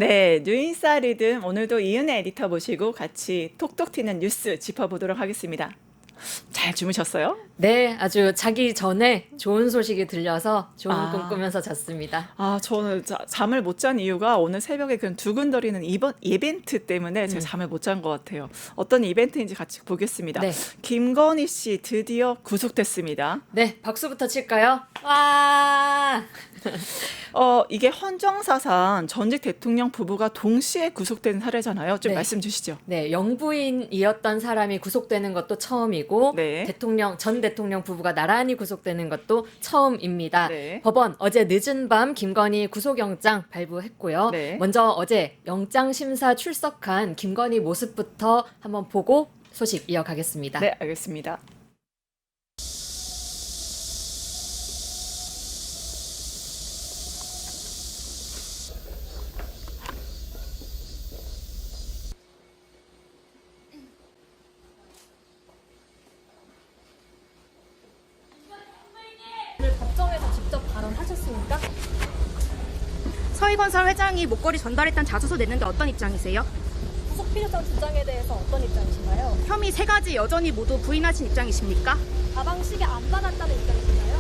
네, 뉴인사 리듬 오늘도 이은혜 에디터 모시고 같이 톡톡 튀는 뉴스 짚어보도록 하겠습니다. 잘 주무셨어요? 네, 아주 자기 전에 좋은 소식이 들려서 좋은 꿈 아, 꾸면서 잤습니다. 저는 잠을 못 잔 이유가 오늘 새벽에 그 두근거리는 이번 이벤트 때문에 제가 잠을 못 잔 것 같아요. 어떤 이벤트인지 같이 보겠습니다. 네, 김건희 씨 드디어 구속됐습니다. 네, 박수부터 칠까요? 와! 이게 헌정사상 전직 대통령 부부가 동시에 구속된 사례잖아요. 좀 네, 말씀 주시죠. 네, 영부인이었던 사람이 구속되는 것도 처음이고 네, 전 대통령 부부가 나란히 구속되는 것도 처음입니다. 네, 법원 어제 늦은 밤 김건희 구속영장 발부했고요. 네. 먼저 어제 영장 심사 출석한 김건희 모습부터 한번 보고 소식 이어가겠습니다. 네, 알겠습니다. 오늘 법정에서 직접 발언하셨습니까? 서희건설 회장이 목걸이 전달했던 자소서 냈는데 어떤 입장이세요? 구속 필요성 주장에 대해서 어떤 입장이신가요? 혐의 세 가지 여전히 모두 부인하신 입장이십니까? 가방시계 안 받았다는 입장이신가요?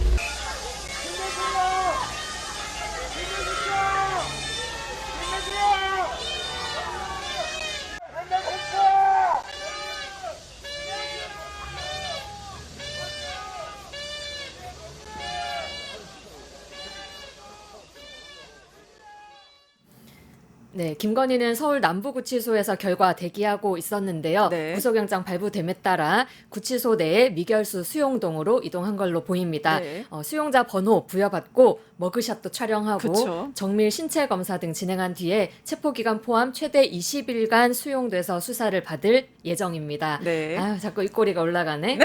네, 김건희는 서울 남부구치소에서 결과 대기하고 있었는데요. 네. 구속영장 발부됨에 따라 구치소 내에 미결수 수용동으로 이동한 걸로 보입니다. 네. 수용자 번호 부여받고 머그샷도 촬영하고 그쵸. 정밀 신체 검사 등 진행한 뒤에 체포기간 포함 최대 20일간 수용돼서 수사를 받을 예정입니다. 네. 아유, 자꾸 입꼬리가 올라가네.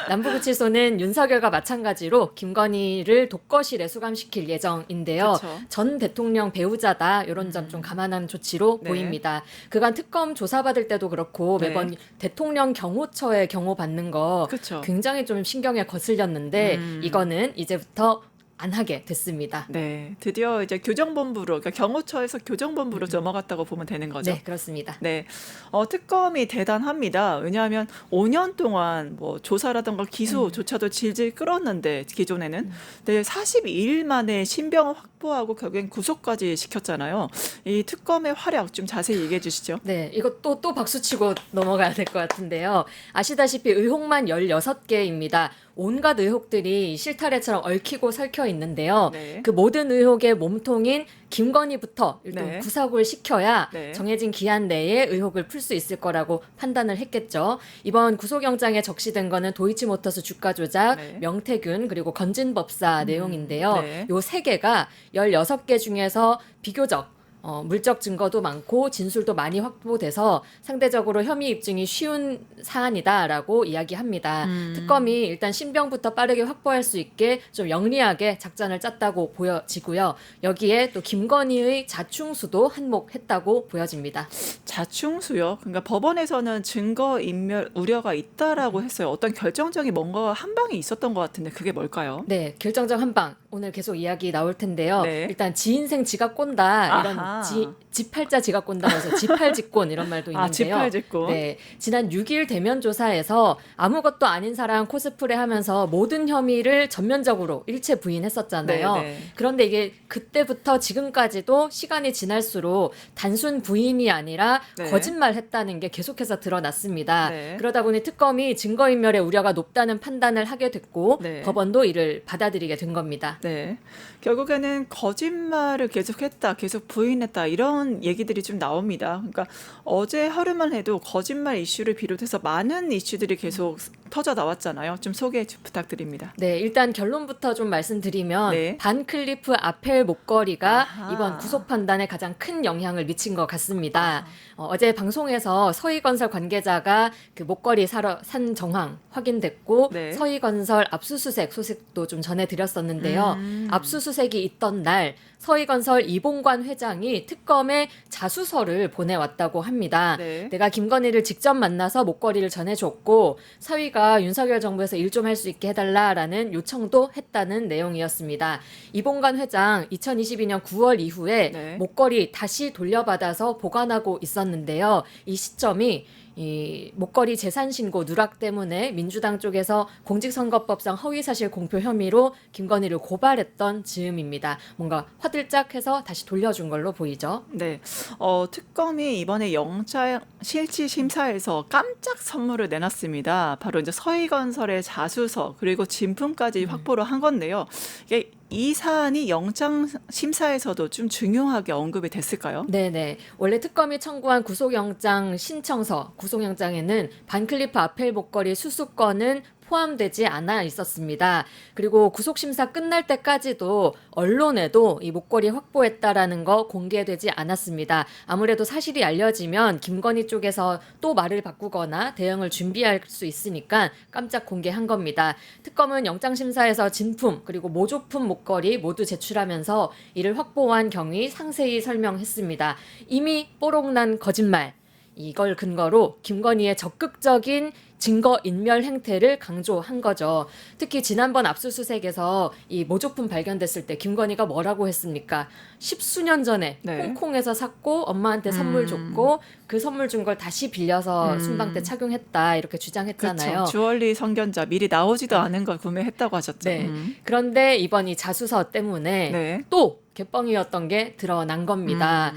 남부구치소는 윤석열과 마찬가지로 김건희를 독거실에 수감시킬 예정인데요. 그쵸. 전 대통령 배우자다 이런 점 좀 감안한 조치로 네. 보입니다. 그간 특검 조사받을 때도 그렇고 네. 매번 대통령 경호처에 경호 받는 거 그쵸. 굉장히 좀 신경에 거슬렸는데 이거는 이제부터 안 하게 됐습니다. 네, 드디어 이제 교정본부로, 그러니까 경호처에서 교정본부로 넘어갔다고 보면 되는 거죠. 네, 그렇습니다. 네, 특검이 대단합니다. 왜냐하면 5년 동안 뭐 조사라든가 기소조차도 질질 끌었는데 기존에는, 네, 42일 만에 신병을 확보하고 결국엔 구속까지 시켰잖아요. 이 특검의 활약 좀 자세히 얘기해 주시죠. 네, 이거 또 박수치고 넘어가야 될 것 같은데요. 아시다시피 의혹만 16개입니다. 온갖 의혹들이 실타래처럼 얽히고 설켜 있는데요. 네. 그 모든 의혹의 몸통인 김건희부터 일단 네. 구속을 시켜야 네. 정해진 기한 내에 의혹을 풀 수 있을 거라고 판단을 했겠죠. 이번 구속영장에 적시된 거는 도이치모터스 주가 조작, 네. 명태균 그리고 건진법사 내용인데요. 네. 요 세 개가 16개 중에서 비교적 물적 증거도 많고 진술도 많이 확보돼서 상대적으로 혐의 입증이 쉬운 사안이다라고 이야기합니다. 특검이 일단 신병부터 빠르게 확보할 수 있게 좀 영리하게 작전을 짰다고 보여지고요. 여기에 또 김건희의 자충수도 한몫했다고 보여집니다. 자충수요. 그러니까 법원에서는 증거 인멸 우려가 있다라고 했어요. 어떤 결정적인 뭔가 한 방이 있었던 것 같은데 그게 뭘까요? 네, 결정적 한방 오늘 계속 이야기 나올 텐데요. 네. 일단 지인생 지각 꼰다 이런 아하. 지팔자 지각 꼰다면서 지팔직권 이런 말도 있는데요. 지팔직권. 네, 지난 6일 대면 조사에서 아무것도 아닌 사람 코스프레하면서 모든 혐의를 전면적으로 일체 부인했었잖아요. 네, 네. 그런데 이게 그때부터 지금까지도 시간이 지날수록 단순 부인이 아니라 네. 거짓말했다는 게 계속해서 드러났습니다. 네. 그러다 보니 특검이 증거인멸의 우려가 높다는 판단을 하게 됐고 네. 법원도 이를 받아들이게 된 겁니다. 네. 결국에는 거짓말을 계속했다, 계속 부인했다, 이런 얘기들이 좀 나옵니다. 그러니까 어제 하루만 해도 거짓말 이슈를 비롯해서 많은 이슈들이 계속 터져 나왔잖아요. 좀 소개 부탁드립니다. 네, 일단 결론부터 좀 말씀드리면 네. 반클리프 아펠 목걸이가 아하. 이번 구속 판단에 가장 큰 영향을 미친 것 같습니다. 어제 방송에서 서희건설 관계자가 그 목걸이 산 정황 확인됐고 네. 서희건설 압수수색 소식도 좀 전해드렸었는데요. 압수수색이 있던 날 서희건설 이봉관 회장이 특검에 자수서를 보내왔다고 합니다. 네. 내가 김건희를 직접 만나서 목걸이를 전해줬고 사위가 그러니까 윤석열 정부에서 일 좀 할 수 있게 해달라라는 요청도 했다는 내용이었습니다. 이봉관 회장 2022년 9월 이후에 네. 목걸이 다시 돌려받아서 보관하고 있었는데요. 이 시점이 이 목걸이 재산 신고 누락 때문에 민주당 쪽에서 공직선거법상 허위사실 공표 혐의로 김건희를 고발했던 즈음입니다. 뭔가 화들짝해서 다시 돌려준 걸로 보이죠. 네, 특검이 이번에 영장 실질 심사에서 깜짝 선물을 내놨습니다. 바로 이제 서희건설의 자수서 그리고 진품까지 확보를 한 건데요. 이게 이 사안이 영장 심사에서도 좀 중요하게 언급이 됐을까요? 네네. 원래 특검이 청구한 구속영장 신청서, 구속영장에는 반클리프 아펠 목걸이 수수건은 포함되지 않아 있었습니다. 그리고 구속심사 끝날 때까지도 언론에도 이 목걸이 확보했다라는 거 공개되지 않았습니다. 아무래도 사실이 알려지면 김건희 쪽에서 또 말을 바꾸거나 대응을 준비할 수 있으니까 깜짝 공개한 겁니다. 특검은 영장심사에서 진품 그리고 모조품 목걸이 모두 제출하면서 이를 확보한 경위 상세히 설명했습니다. 이미 뽀록난 거짓말. 이걸 근거로 김건희의 적극적인 증거 인멸 행태를 강조한 거죠. 특히 지난번 압수수색에서 이 모조품 발견됐을 때 김건희가 뭐라고 했습니까? 10수년 전에 네. 홍콩에서 샀고 엄마한테 선물 줬고 그 선물 준 걸 다시 빌려서 순방 때 착용했다 이렇게 주장했잖아요. 그렇죠. 주얼리 성견자 미리 나오지도 않은 걸 구매했다고 하셨죠. 네. 그런데 이번 이 자수서 때문에 네. 또 개뻥이었던 게 드러난 겁니다.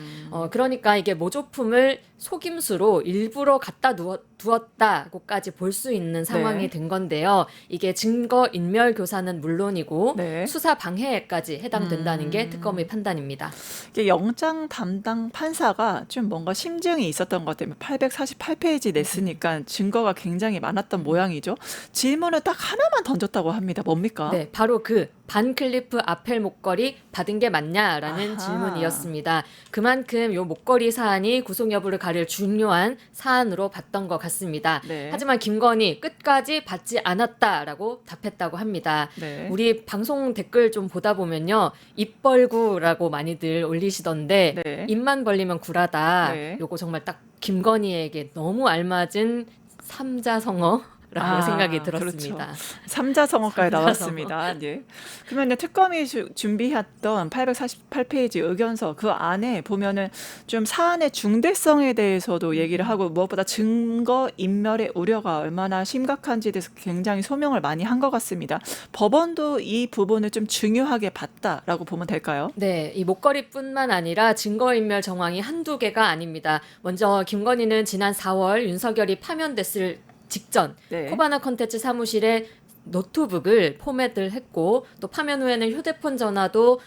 그러니까 이게 모조품을 속임수로 일부러 갖다 두었다고까지 볼 수 있는 상황이 네. 된 건데요. 이게 증거 인멸 교사는 물론이고 네. 수사 방해까지 해당된다는 게 특검의 판단입니다. 이게 영장 담당 판사가 좀 뭔가 심증이 있었던 것 같아요. 848페이지 냈으니까 증거가 굉장히 많았던 모양이죠. 질문을 딱 하나만 던졌다고 합니다. 뭡니까? 네, 바로 그 반클리프 아펠 목걸이 받은 게 맞냐라는 아하. 질문이었습니다. 그만큼 이 목걸이 사안이 구속 여부를 가릴 중요한 사안으로 봤던 것 같습니다. 네. 하지만 김건희 끝까지 받지 않았다라고 답했다고 합니다. 네. 우리 방송 댓글 좀 보다 보면요. 입벌구라고 많이들 올리시던데 네. 입만 벌리면 구라다. 네. 요거 정말 딱 김건희에게 너무 알맞은 삼자성어 라고 생각이 들었습니다. 그렇죠. 삼자성어까지 나왔습니다. 예. 그러면 특검이 준비했던 848페이지 의견서 그 안에 보면은 좀 사안의 중대성에 대해서도 얘기를 하고 무엇보다 증거 인멸의 우려가 얼마나 심각한지에 대해서 굉장히 소명을 많이 한 것 같습니다. 법원도 이 부분을 좀 중요하게 봤다라고 보면 될까요? 네, 이 목걸이뿐만 아니라 증거인멸 정황이 한두 개가 아닙니다. 먼저 김건희는 지난 4월 윤석열이 파면됐을 직전 네. 코바나 컨텐츠 사무실에 노트북을 포맷을 했고 또 파면 후에는 휴대폰 전화도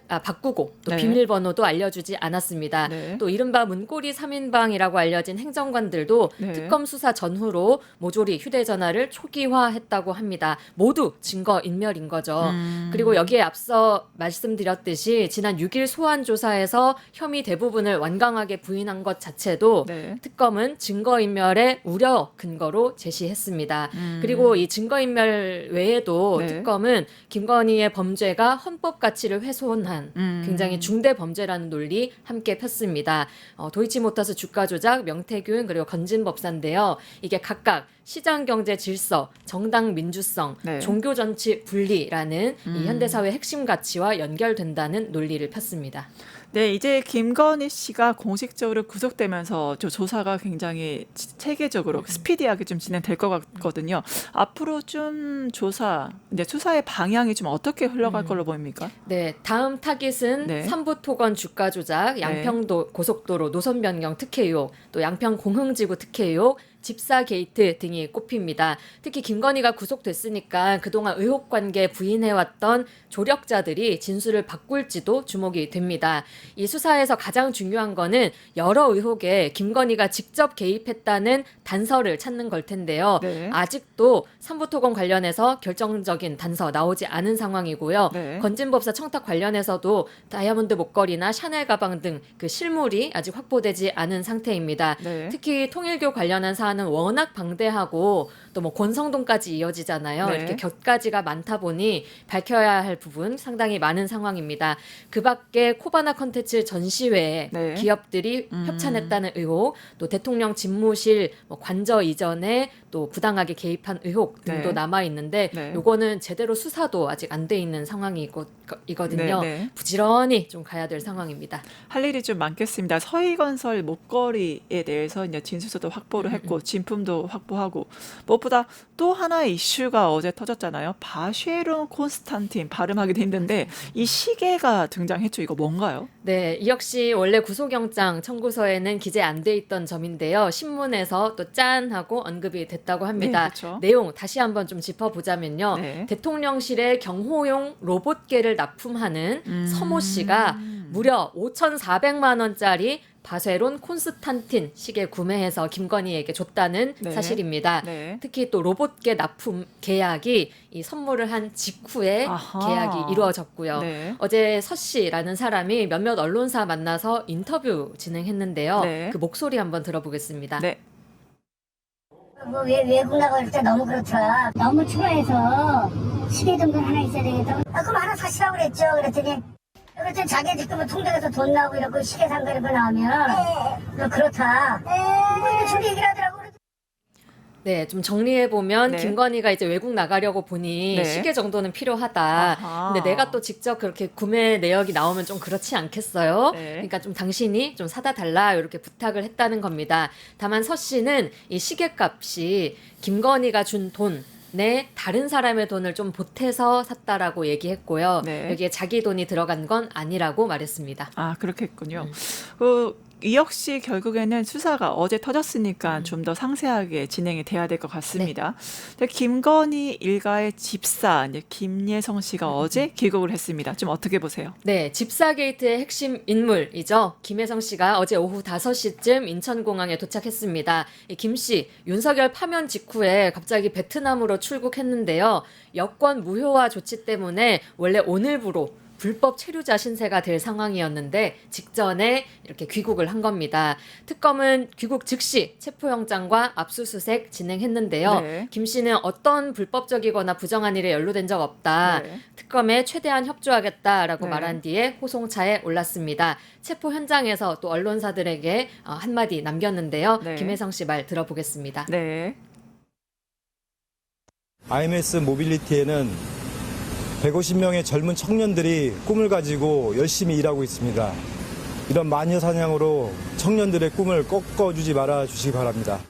바꾸고 또 네. 비밀번호도 알려주지 않았습니다. 네. 또 이른바 문고리 3인방이라고 알려진 행정관들도 네. 특검 수사 전후로 모조리 휴대전화를 초기화했다고 합니다. 모두 증거 인멸인 거죠. 그리고 여기에 앞서 말씀드렸듯이 지난 6일 소환 조사에서 혐의 대부분을 완강하게 부인한 것 자체도 네. 특검은 증거인멸의 우려 근거로 제시했습니다. 그리고 이 증거인멸 외에도 네. 특검은 김건희의 범죄가 헌법 가치를 훼손한 굉장히 중대 범죄라는 논리 함께 폈습니다. 도이치모터스 주가 조작, 명태균 그리고 건진법사인데요. 이게 각각 시장 경제 질서, 정당 민주성, 네. 종교 정치 분리라는 이 현대사회 핵심 가치와 연결된다는 논리를 폈습니다. 네, 이제 김건희 씨가 공식적으로 구속되면서 조사가 굉장히 체계적으로 스피디하게 좀 진행될 것 같거든요. 앞으로 좀 이제 수사의 방향이 좀 어떻게 흘러갈 걸로 보입니까? 네, 다음 타깃은 네. 삼부토건 주가 조작, 양평도 고속도로 노선 변경 특혜 의혹, 또 양평 공흥지구 특혜 의혹, 집사 게이트 등이 꼽힙니다. 특히 김건희가 구속됐으니까 그동안 의혹 관계 부인해왔던 조력자들이 진술을 바꿀지도 주목이 됩니다. 이 수사에서 가장 중요한 거는 여러 의혹에 김건희가 직접 개입했다는 단서를 찾는 걸 텐데요. 네. 아직도 삼부토건 관련해서 결정적인 단서 나오지 않은 상황이고요. 네. 건진법사 청탁 관련해서도 다이아몬드 목걸이나 샤넬 가방 등 그 실물이 아직 확보되지 않은 상태입니다. 네. 특히 통일교 관련한 사안 사안은 워낙 방대하고 또 뭐 권성동까지 이어지잖아요. 네. 이렇게 곁가지가 많다 보니 밝혀야 할 부분 상당히 많은 상황입니다. 그 밖에 코바나 컨텐츠 전시회에 네. 기업들이 협찬했다는 의혹, 또 대통령 집무실 뭐 관저 이전에 또 부당하게 개입한 의혹 등도 네. 남아 있는데 네. 요거는 제대로 수사도 아직 안 돼 있는 상황이거든요. 네, 네. 부지런히 좀 가야 될 상황입니다. 할 일이 좀 많겠습니다. 서희건설 목걸이에 대해서 이제 진술서도 확보를 했고 진품도 확보하고 무엇보다 또 하나의 이슈가 어제 터졌잖아요. 바쉐론 콘스탄틴 발음하기도 힘든데 이 시계가 등장했죠. 이거 뭔가요? 네, 이 역시 원래 구속영장 청구서에는 기재 안 돼 있던 점인데요. 신문에서 또 짠 하고 언급이 됐다고 합니다. 네, 그렇죠. 내용 다시 한번 좀 짚어보자면요. 네. 대통령실에 경호용 로봇계를 납품하는 서모 씨가 무려 5,400만 원짜리 바쉐론 콘스탄틴 시계 구매해서 김건희에게 줬다는 네. 사실입니다. 네. 특히 또 로봇계 납품 계약이 이 선물을 한 직후에 아하. 계약이 이루어졌고요. 네. 어제 서 씨라는 사람이 몇몇 언론사 만나서 인터뷰 진행했는데요. 네. 그 목소리 한번 들어보겠습니다. 네. 뭐 외국 나갈 때 너무 그렇더라. 너무 추가해서 시계 정도는 하나 있어야 되겠다. 그럼 하나 사시라고 그랬죠. 그랬더니 자기 지금 통장에서 돈 나오고 이러고 시계 산 거 이런 거 나오면 그렇다. 뭐 이런 식으로 얘기를 하더라고. 네, 좀 정리해 보면 네. 김건희가 이제 외국 나가려고 보니 네. 시계 정도는 필요하다. 아하. 근데 내가 또 직접 그렇게 구매 내역이 나오면 좀 그렇지 않겠어요? 네. 그러니까 좀 당신이 좀 사다 달라 이렇게 부탁을 했다는 겁니다. 다만 서 씨는 이 시계값이 김건희가 준 돈 내 다른 사람의 돈을 좀 보태서 샀다라고 얘기했고요. 네. 여기에 자기 돈이 들어간 건 아니라고 말했습니다. 아, 그렇겠군요. 이 역시 결국에는 수사가 어제 터졌으니까 좀 더 상세하게 진행이 돼야 될 것 같습니다. 근데 김건희 일가의 집사 이제 김예성 씨가 어제 귀국을 했습니다. 좀 어떻게 보세요? 네, 집사 게이트의 핵심 인물이죠. 김혜성 씨가 어제 오후 5시쯤 인천공항에 도착했습니다. 이 김 씨, 윤석열 파면 직후에 갑자기 베트남으로 출국했는데요. 여권 무효화 조치 때문에 원래 오늘부로 불법 체류자 신세가 될 상황이었는데 직전에 이렇게 귀국을 한 겁니다. 특검은 귀국 즉시 체포영장과 압수수색 진행했는데요. 네. 김 씨는 어떤 불법적이거나 부정한 일에 연루된 적 없다. 네. 특검에 최대한 협조하겠다라고 네. 말한 뒤에 호송차에 올랐습니다. 체포 현장에서 또 언론사들에게 한마디 남겼는데요. 네. 김혜성 씨 말 들어보겠습니다. 네. IMS 모빌리티에는 150명의 젊은 청년들이 꿈을 가지고 열심히 일하고 있습니다. 이런 마녀 사냥으로 청년들의 꿈을 꺾어주지 말아 주시기 바랍니다.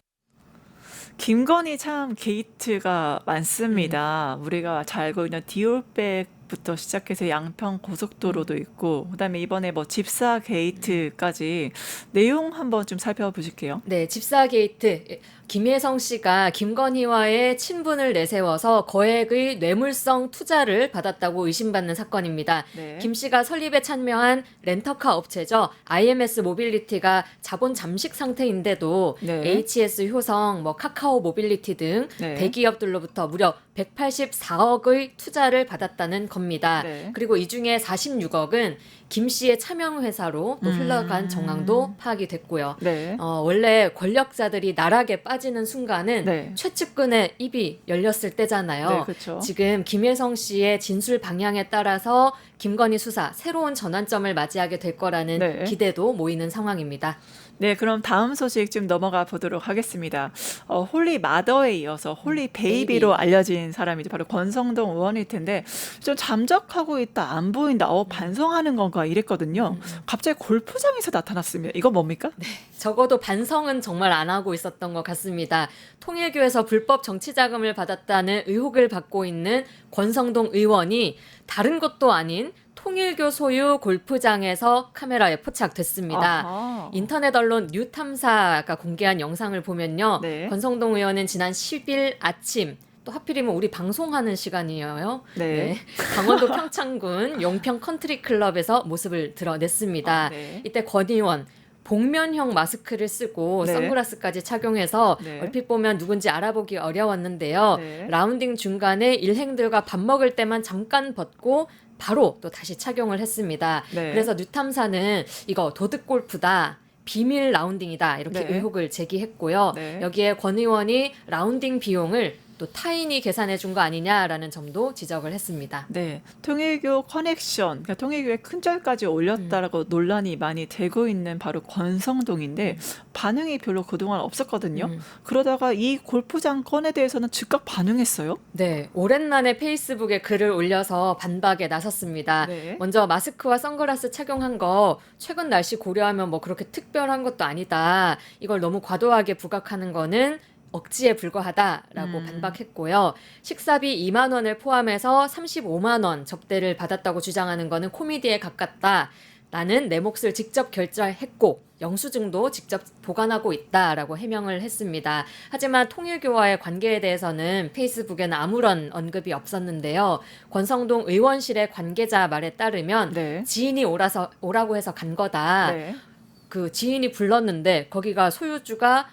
김건희 참 게이트가 많습니다. 우리가 잘 알고 있는 디올백부터 시작해서 양평 고속도로도 있고 그다음에 이번에 뭐 집사 게이트까지 내용 한번 좀 살펴보실게요. 네, 집사 게이트. 김혜성 씨가 김건희와의 친분을 내세워서 거액의 뇌물성 투자를 받았다고 의심받는 사건입니다. 네. 김 씨가 설립에 참여한 렌터카 업체죠. IMS 모빌리티가 자본 잠식 상태인데도 네. HS 효성, 뭐 카카오 모빌리티 등 네. 대기업들로부터 무려 184억의 투자를 받았다는 겁니다. 네. 그리고 이 중에 46억은 김 씨의 차명 회사로 또 흘러간 정황도 파악이 됐고요. 네. 원래 권력자들이 나락에 빠지는 순간은 네. 최측근의 입이 열렸을 때잖아요. 네, 그렇죠. 지금 김혜성 씨의 진술 방향에 따라서 김건희 수사 새로운 전환점을 맞이하게 될 거라는 네. 기대도 모이는 상황입니다. 네, 그럼 다음 소식 좀 넘어가 보도록 하겠습니다. 홀리 마더에 이어서 홀리 베이비로 알려진 사람이 바로 권성동 의원일 텐데 좀 잠적하고 있다, 안 보인다, 반성하는 건가 이랬거든요. 갑자기 골프장에서 나타났습니다. 이거 뭡니까? 적어도 반성은 정말 안 하고 있었던 것 같습니다. 통일교에서 불법 정치 자금을 받았다는 의혹을 받고 있는 권성동 의원이 다른 것도 아닌 통일교 소유 골프장에서 카메라에 포착됐습니다. 아하. 인터넷 언론 뉴탐사가 공개한 영상을 보면요. 네. 권성동 의원은 지난 10일 아침 또 하필이면 우리 방송하는 시간이에요. 네. 강원도 평창군 용평 컨트리 클럽에서 모습을 드러냈습니다. 네. 이때 권 의원 복면형 마스크를 쓰고 네. 선글라스까지 착용해서 네. 얼핏 보면 누군지 알아보기 어려웠는데요. 네. 라운딩 중간에 일행들과 밥 먹을 때만 잠깐 벗고 바로 또 다시 착용을 했습니다. 네. 그래서 뉴탐사는 이거 도둑 골프다. 비밀 라운딩이다 이렇게 네. 의혹을 제기했고요. 네. 여기에 권 의원이 라운딩 비용을 또 타인이 계산해 준 거 아니냐라는 점도 지적을 했습니다. 네, 통일교 커넥션, 그러니까 통일교의 큰절까지 올렸다라고 논란이 많이 되고 있는 바로 권성동인데 반응이 별로 그동안 없었거든요. 그러다가 이 골프장 건에 대해서는 즉각 반응했어요. 네, 오랜만에 페이스북에 글을 올려서 반박에 나섰습니다. 네. 먼저 마스크와 선글라스 착용한 거 최근 날씨 고려하면 뭐 그렇게 특별한 것도 아니다. 이걸 너무 과도하게 부각하는 거는 억지에 불과하다라고 반박했고요. 식사비 2만 원을 포함해서 35만 원 접대를 받았다고 주장하는 거는 코미디에 가깝다. 나는 내 몫을 직접 결제했고 영수증도 직접 보관하고 있다라고 해명을 했습니다. 하지만 통일교와의 관계에 대해서는 페이스북에는 아무런 언급이 없었는데요. 권성동 의원실의 관계자 말에 따르면 네. 지인이 오라고 해서 간 거다. 네. 그 지인이 불렀는데 거기가 소유주가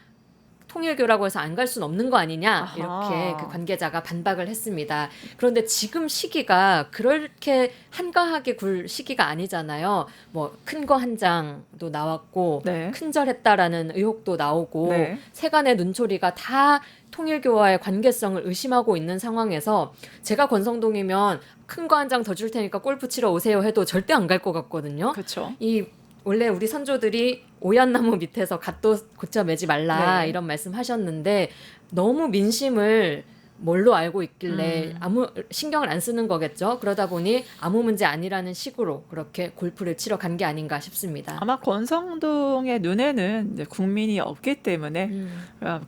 통일교라고 해서 안 갈 수는 없는 거 아니냐 아하. 이렇게 그 관계자가 반박을 했습니다. 그런데 지금 시기가 그렇게 한가하게 굴 시기가 아니잖아요. 뭐 큰 거 한 장도 나왔고 네. 큰절했다라는 의혹도 나오고 네. 세간의 눈초리가 다 통일교와의 관계성을 의심하고 있는 상황에서 제가 권성동이면 큰 거 한 장 더 줄 테니까 골프 치러 오세요 해도 절대 안 갈 것 같거든요. 그렇죠. 이 원래 우리 선조들이 오얏나무 밑에서 갓도 고쳐 매지 말라 네. 이런 말씀하셨는데 너무 민심을 뭘로 알고 있길래 아무 신경을 안 쓰는 거겠죠. 그러다 보니 아무 문제 아니라는 식으로 그렇게 골프를 치러 간 게 아닌가 싶습니다. 아마 권성동의 눈에는 이제 국민이 없기 때문에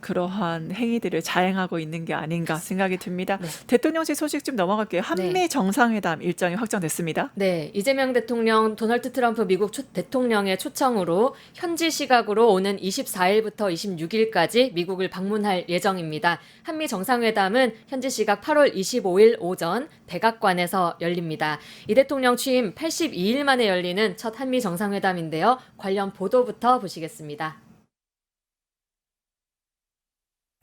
그러한 행위들을 자행하고 있는 게 아닌가 생각이 듭니다. 네. 대통령실 소식 좀 넘어갈게요. 한미 정상회담 일정이 확정됐습니다. 네, 이재명 대통령, 도널드 트럼프 미국 대통령의 초청으로 현지 시각으로 오는 24일부터 26일까지 미국을 방문할 예정입니다. 한미 정상회담은 현지 시각 8월 25일 오전 백악관에서 열립니다. 이 대통령 취임 82일 만에 열리는 첫 한미 정상회담인데요. 관련 보도부터 보시겠습니다.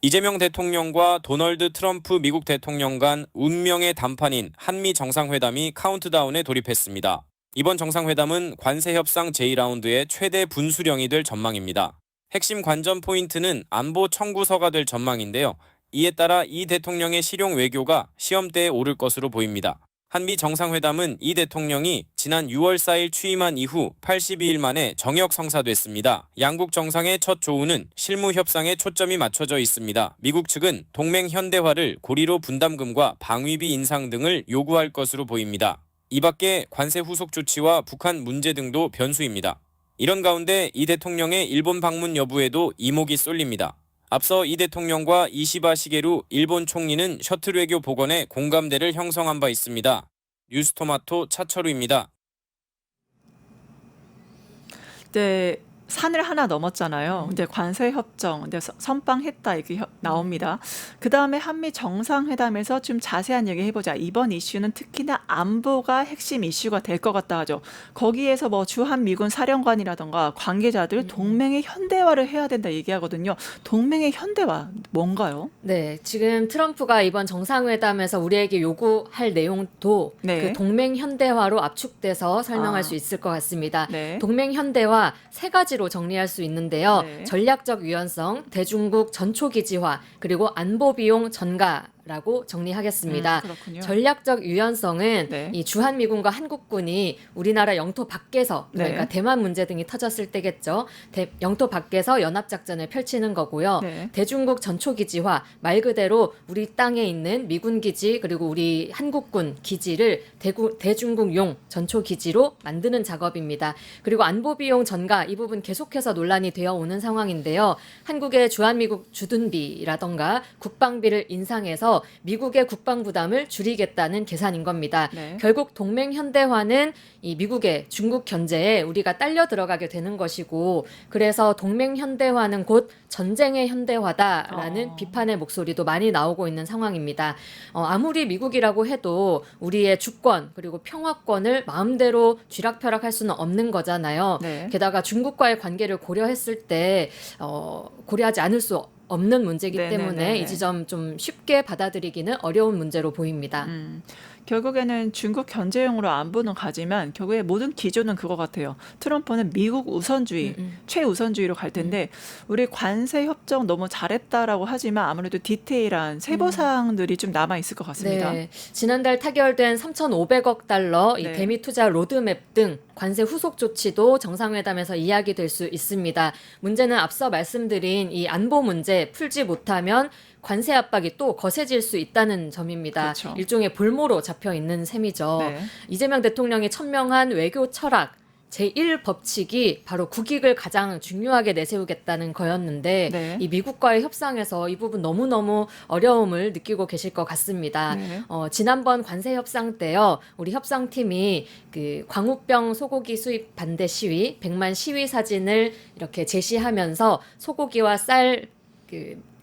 이재명 대통령과 도널드 트럼프 미국 대통령 간 운명의 담판인 한미 정상회담이 카운트다운에 돌입했습니다. 이번 정상회담은 관세 협상 제2라운드의 최대 분수령이 될 전망입니다. 핵심 관전 포인트는 안보 청구서가 될 전망인데요. 이에 따라 이 대통령의 실용 외교가 시험대에 오를 것으로 보입니다. 한미 정상회담은 이 대통령이 지난 6월 4일 취임한 이후 82일 만에 정역 성사됐습니다. 양국 정상의 첫 조우는 실무 협상에 초점이 맞춰져 있습니다. 미국 측은 동맹 현대화를 고리로 분담금과 방위비 인상 등을 요구할 것으로 보입니다. 이 밖에 관세 후속 조치와 북한 문제 등도 변수입니다. 이런 가운데 이 대통령의 일본 방문 여부에도 이목이 쏠립니다. 앞서 이 대통령과 이시바 시게루 일본 총리는 셔틀 외교 복원에 공감대를 형성한 바 있습니다. 뉴스토마토 차철우입니다. 네, 산을 하나 넘었잖아요. 근데 관세 협정, 근데 선빵했다 이렇게 나옵니다. 그 다음에 한미 정상회담에서 좀 자세한 얘기 해보자. 이번 이슈는 특히나 안보가 핵심 이슈가 될 것 같다 하죠. 거기에서 뭐 주한 미군 사령관이라던가 관계자들 동맹의 현대화를 해야 된다 얘기하거든요. 동맹의 현대화 뭔가요? 네, 지금 트럼프가 이번 정상회담에서 우리에게 요구할 내용도 네. 그 동맹 현대화로 압축돼서 설명할 수 있을 것 같습니다. 네. 동맹 현대화 세 가지로 정리할 수 있는데요. 네. 전략적 유연성, 대중국 전초기지화, 그리고 안보 비용 전가라고 정리하겠습니다. 그렇군요. 전략적 유연성은 네. 이 주한미군과 한국군이 우리나라 영토 밖에서 그러니까 네. 대만 문제 등이 터졌을 때겠죠. 영토 밖에서 연합작전을 펼치는 거고요. 네. 대중국 전초기지화 말 그대로 우리 땅에 있는 미군 기지 그리고 우리 한국군 기지를 대중국용 전초기지로 만드는 작업입니다. 그리고 안보비용 전가 이 부분 계속해서 논란이 되어 오는 상황인데요. 한국의 주한미국 주둔비라던가 국방비를 인상해서 미국의 국방 부담을 줄이겠다는 계산인 겁니다. 네. 결국 동맹 현대화는 이 미국의 중국 견제에 우리가 딸려 들어가게 되는 것이고 그래서 동맹 현대화는 곧 전쟁의 현대화다라는 비판의 목소리도 많이 나오고 있는 상황입니다. 아무리 미국이라고 해도 우리의 주권 그리고 평화권을 마음대로 쥐락펴락할 수는 없는 거잖아요. 네. 게다가 중국과의 관계를 고려했을 때 고려하지 않을 수 없는 문제이기 때문에 이 지점 좀 쉽게 받아들이기는 어려운 문제로 보입니다. 결국에는 중국 견제용으로 안보는 가지만 결국에 모든 기조는 그거 같아요. 트럼프는 미국 우선주의, 최우선주의로 갈 텐데 우리 관세 협정 너무 잘했다라고 하지만 아무래도 디테일한 세부 사항들이 좀 남아 있을 것 같습니다. 네, 지난달 타결된 3,500억 달러 이 네. 대미 투자 로드맵 등 관세 후속 조치도 정상회담에서 이야기될 수 있습니다. 문제는 앞서 말씀드린 이 안보 문제 풀지 못하면 관세 압박이 또 거세질 수 있다는 점입니다. 그렇죠. 일종의 볼모로 잡혀 있는 셈이죠. 네. 이재명 대통령이 천명한 외교 철학 제1법칙이 바로 국익을 가장 중요하게 내세우겠다는 거였는데 네. 이 미국과의 협상에서 이 부분 너무너무 어려움을 느끼고 계실 것 같습니다. 네. 지난번 관세 협상 때요. 우리 협상팀이 그 광우병 소고기 수입 반대 시위 100만 시위 사진을 이렇게 제시하면서 소고기와 쌀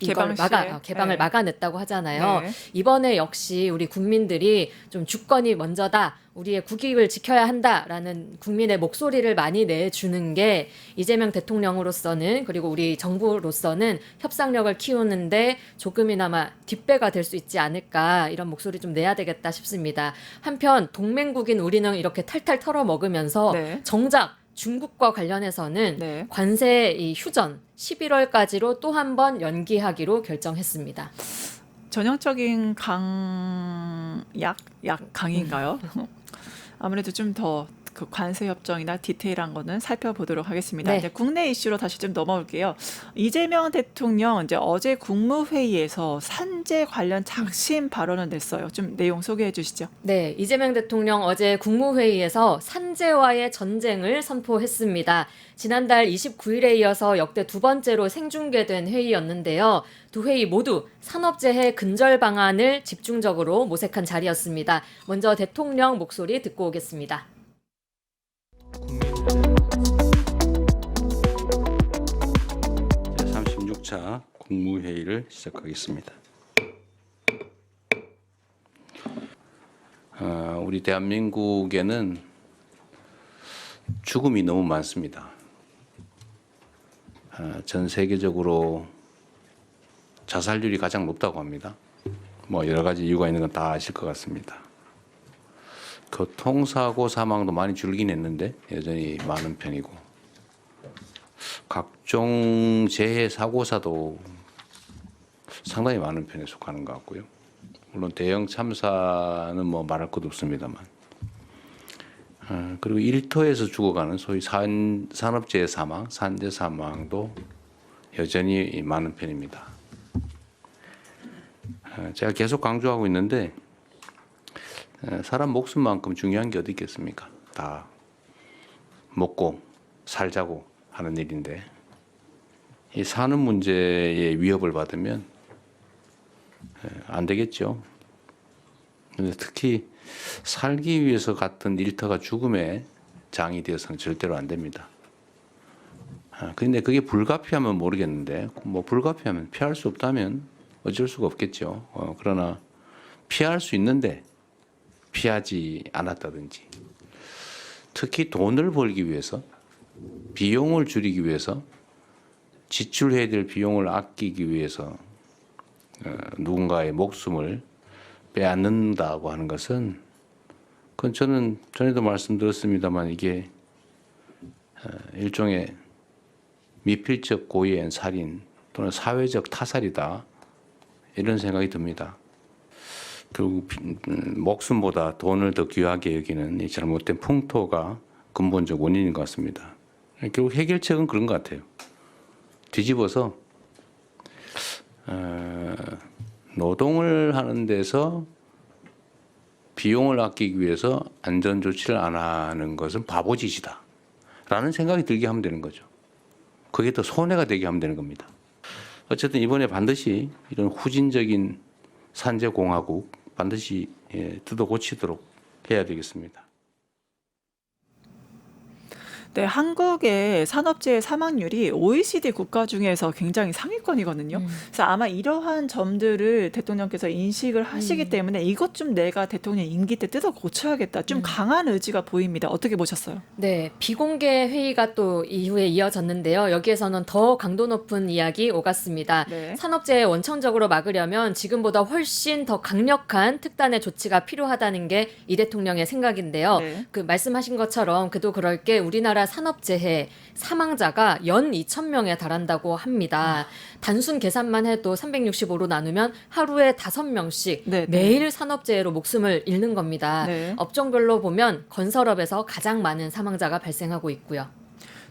이걸 개방을 네. 막아냈다고 하잖아요. 네. 이번에 역시 우리 국민들이 좀 주권이 먼저다. 우리의 국익을 지켜야 한다라는 국민의 목소리를 많이 내주는 게 이재명 대통령으로서는 그리고 우리 정부로서는 협상력을 키우는데 조금이나마 뒷배가 될 수 있지 않을까 이런 목소리 좀 내야 되겠다 싶습니다. 한편 동맹국인 우리는 이렇게 탈탈 털어먹으면서 네. 정작 중국과 관련해서는 네. 관세 이 휴전 11월까지로 또 한 번 연기하기로 결정했습니다. 전형적인 강인가요? 아무래도 좀 더 그 관세 협정이나 디테일한 거는 살펴보도록 하겠습니다. 네. 이제 국내 이슈로 다시 좀 넘어올게요. 이재명 대통령 이제 어제 국무회의에서 산재 관련 작심 발언을 냈어요. 좀 내용 소개해 주시죠. 네, 이재명 대통령 어제 국무회의에서 산재와의 전쟁을 선포했습니다. 지난달 29일에 이어서 역대 두 번째로 생중계된 회의였는데요. 두 회의 모두 산업재해 근절 방안을 집중적으로 모색한 자리였습니다. 먼저 대통령 목소리 듣고 오겠습니다. 제36차 국무회의를 시작하겠습니다. 우리 대한민국에는 죽음이 너무 많습니다. 전 세계적으로 자살률이 가장 높다고 합니다. 뭐 여러 가지 이유가 있는 건 다 아실 것 같습니다. 교통사고 사망도 많이 줄긴 했는데 여전히 많은 편이고 각종 재해 사고사도 상당히 많은 편에 속하는 것 같고요. 물론 대형 참사는 뭐 말할 것도 없습니다만 그리고 일터에서 죽어가는 소위 산업재해 사망, 산재 사망도 여전히 많은 편입니다. 제가 계속 강조하고 있는데 사람 목숨만큼 중요한 게 어디 있겠습니까? 다 먹고 살자고 하는 일인데 이 사는 문제에 위협을 받으면 안 되겠죠. 근데 특히 살기 위해서 갔던 일터가 죽음의 장이 되어서는 절대로 안 됩니다. 그런데 그게 불가피하면 모르겠는데 뭐 불가피하면 피할 수 없다면 어쩔 수가 없겠죠. 그러나 피할 수 있는데 피하지 않았다든지 특히 돈을 벌기 위해서 비용을 줄이기 위해서 지출해야 될 비용을 아끼기 위해서 누군가의 목숨을 빼앗는다고 하는 것은 그건 저는 전에도 말씀드렸습니다만 이게 일종의 미필적 고의의 살인 또는 사회적 타살이다 이런 생각이 듭니다. 결국 목숨보다 돈을 더 귀하게 여기는 이 잘못된 풍토가 근본적 원인인 것 같습니다. 결국 해결책은 그런 것 같아요. 뒤집어서 노동을 하는 데서 비용을 아끼기 위해서 안전조치를 안 하는 것은 바보짓이다 라는 생각이 들게 하면 되는 거죠. 그게 더 손해가 되게 하면 되는 겁니다. 어쨌든 이번에 반드시 이런 후진적인 산재공화국 반드시 뜯어 고치도록 해야 되겠습니다. 네, 한국의 산업재해 사망률이 OECD 국가 중에서 굉장히 상위권이거든요. 그래서 아마 이러한 점들을 대통령께서 인식을 하시기 때문에 이것 좀 내가 대통령 임기 때 뜯어 고쳐야겠다. 좀 강한 의지가 보입니다. 어떻게 보셨어요? 네, 비공개 회의가 또 이후에 이어졌는데요. 여기에서는 더 강도 높은 이야기 오갔습니다. 네. 산업재해 원천적으로 막으려면 지금보다 훨씬 더 강력한 특단의 조치가 필요하다는 게 이 대통령의 생각인데요. 네. 그 말씀하신 것처럼 그도 그럴 게 우리나라 산업재해 사망자가 연 2,000명에 달한다고 합니다. 단순 계산만 해도 365로 나누면 하루에 5명씩 네, 네. 매일 산업재해로 목숨을 잃는 겁니다. 네. 업종별로 보면 건설업에서 가장 많은 사망자가 발생하고 있고요.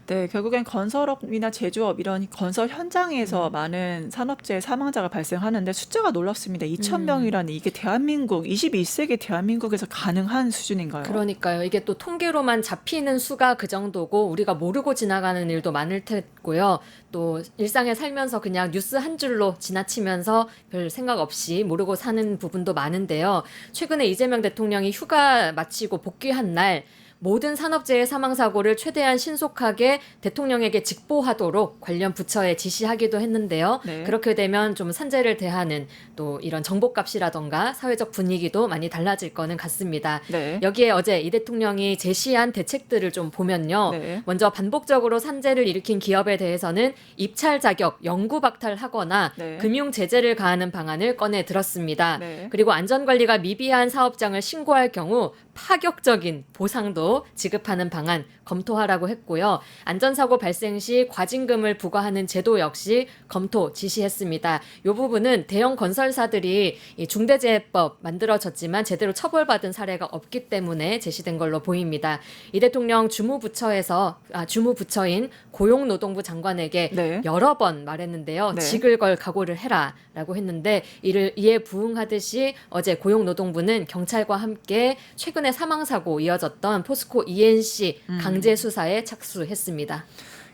네, 결국엔 건설업이나 제조업 이런 건설 현장에서 많은 산업재해 사망자가 발생하는데 숫자가 놀랍습니다. 2,000명이라니 이게 대한민국 21세기 대한민국에서 가능한 수준인가요? 그러니까요. 이게 또 통계로만 잡히는 수가 그 정도고 우리가 모르고 지나가는 일도 많을 테고요. 또 일상에 살면서 그냥 뉴스 한 줄로 지나치면서 별 생각 없이 모르고 사는 부분도 많은데요. 최근에 이재명 대통령이 휴가 마치고 복귀한 날 모든 산업재해 사망사고를 최대한 신속하게 대통령에게 직보하도록 관련 부처에 지시하기도 했는데요. 네. 그렇게 되면 좀 산재를 대하는 또 이런 정보값이라던가 사회적 분위기도 많이 달라질 거는 같습니다. 네. 여기에 어제 이 대통령이 제시한 대책들을 좀 보면요. 네. 먼저 반복적으로 산재를 일으킨 기업에 대해서는 입찰 자격 영구 박탈하거나 네. 금융 제재를 가하는 방안을 꺼내 들었습니다. 네. 그리고 안전관리가 미비한 사업장을 신고할 경우 파격적인 보상도 지급하는 방안 검토하라고 했고요. 안전사고 발생 시 과징금을 부과하는 제도 역시 검토 지시했습니다. 이 부분은 대형 건설사들이 이 중대재해법 만들어졌지만 제대로 처벌받은 사례가 없기 때문에 제시된 걸로 보입니다. 이 대통령 주무부처인 고용노동부 장관에게 네. 여러 번 말했는데요. 네. 직을 걸 각오를 해라라고 했는데 이에 부응하듯이 어제 고용노동부는 경찰과 함께 최근에 사망사고 이어졌던 포스코 ENC 강제 수사에 착수했습니다.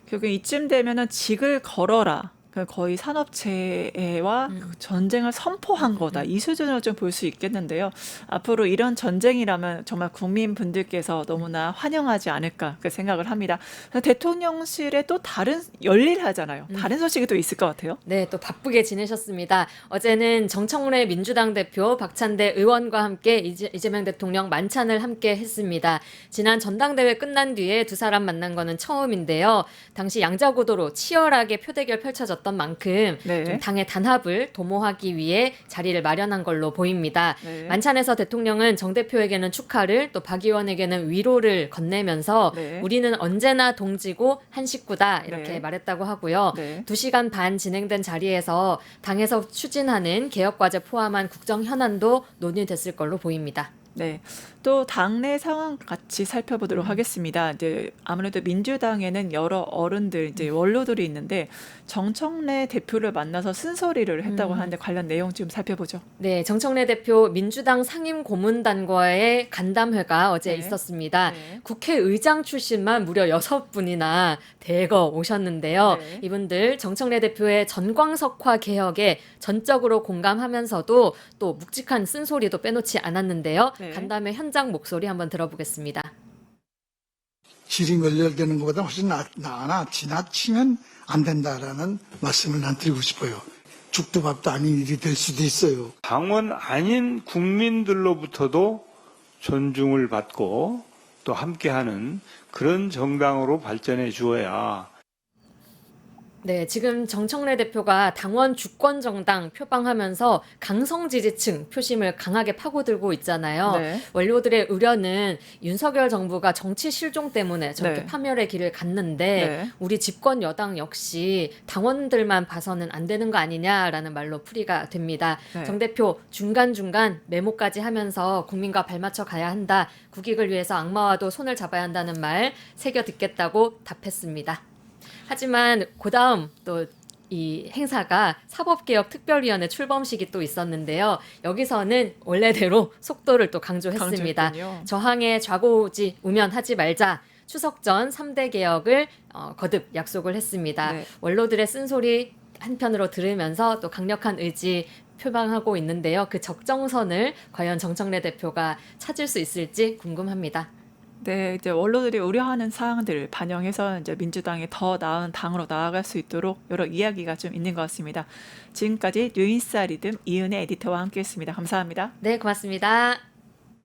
결국 이쯤 되면은 직을 걸어라. 거의 산업재해와 전쟁을 선포한 거다. 이 수준으로 좀 볼 수 있겠는데요. 앞으로 이런 전쟁이라면 정말 국민분들께서 너무나 환영하지 않을까 그 생각을 합니다. 대통령실에 또 다른 열일하잖아요. 다른 소식이 또 있을 것 같아요. 네, 또 바쁘게 지내셨습니다. 어제는 정청래 민주당 대표 박찬대 의원과 함께 이재명 대통령 만찬을 함께 했습니다. 지난 전당대회 끝난 뒤에 두 사람 만난 거는 처음인데요. 당시 양자구도로 치열하게 표대결 펼쳐졌던 만큼 네. 좀 당의 단합을 도모하기 위해 자리를 마련한 걸로 보입니다. 네. 만찬에서 대통령은 정 대표에게는 축하를 또 박 의원에게는 위로를 건네면서 네. 우리는 언제나 동지고 한 식구다 이렇게 네. 말했다고 하고요. 네. 2시간 반 진행된 자리에서 당에서 추진하는 개혁과제 포함한 국정 현안도 논의됐을 걸로 보입니다. 네. 또 당내 상황 같이 살펴보도록 하겠습니다. 이제 아무래도 민주당에는 여러 어른들, 이제 원로들이 있는데 정청래 대표를 만나서 쓴소리를 했다고 하는데 관련 내용 좀 살펴보죠. 네, 정청래 대표 민주당 상임 고문단과의 간담회가 어제 네. 있었습니다. 네. 국회의장 출신만 무려 6분이나 대거 오셨는데요. 네. 이분들 정청래 대표의 전광석화 개혁에 전적으로 공감하면서도 또 묵직한 쓴소리도 빼놓지 않았는데요. 네. 간담회 현장 목소리 한번 들어보겠습니다. 질이 연결되는 것보다 훨씬 나으나 지나치면 안 된다라는 말씀을 난 드리고 싶어요. 죽도 밥도 아닌 일이 될 수도 있어요. 당원 아닌 국민들로부터도 존중을 받고 또 함께하는 그런 정당으로 발전해 주어야. 네, 지금 정청래 대표가 당원 주권 정당 표방하면서 강성 지지층 표심을 강하게 파고들고 있잖아요. 네. 원로들의 우려는 윤석열 정부가 정치 실종 때문에 저렇게 네. 파멸의 길을 갔는데 네. 우리 집권 여당 역시 당원들만 봐서는 안 되는 거 아니냐라는 말로 풀이가 됩니다. 네. 정 대표 중간중간 메모까지 하면서 국민과 발맞춰 가야 한다. 국익을 위해서 악마와도 손을 잡아야 한다는 말 새겨 듣겠다고 답했습니다. 하지만 그다음 또 이 행사가 사법개혁특별위원회 출범식이 또 있었는데요. 여기서는 원래대로 속도를 또 강조했습니다. 강조했군요. 저항에 좌고우지 우면하지 말자. 추석 전 3대 개혁을 거듭 약속을 했습니다. 네. 원로들의 쓴소리 한편으로 들으면서 또 강력한 의지 표방하고 있는데요. 그 적정선을 과연 정청래 대표가 찾을 수 있을지 궁금합니다. 네, 이제 원로들이 우려하는 사항들을 반영해서 이제 민주당이 더 나은 당으로 나아갈 수 있도록 여러 이야기가 좀 있는 것 같습니다. 지금까지 뉴인사이드 이은혜 에디터와 함께했습니다. 감사합니다. 네, 고맙습니다.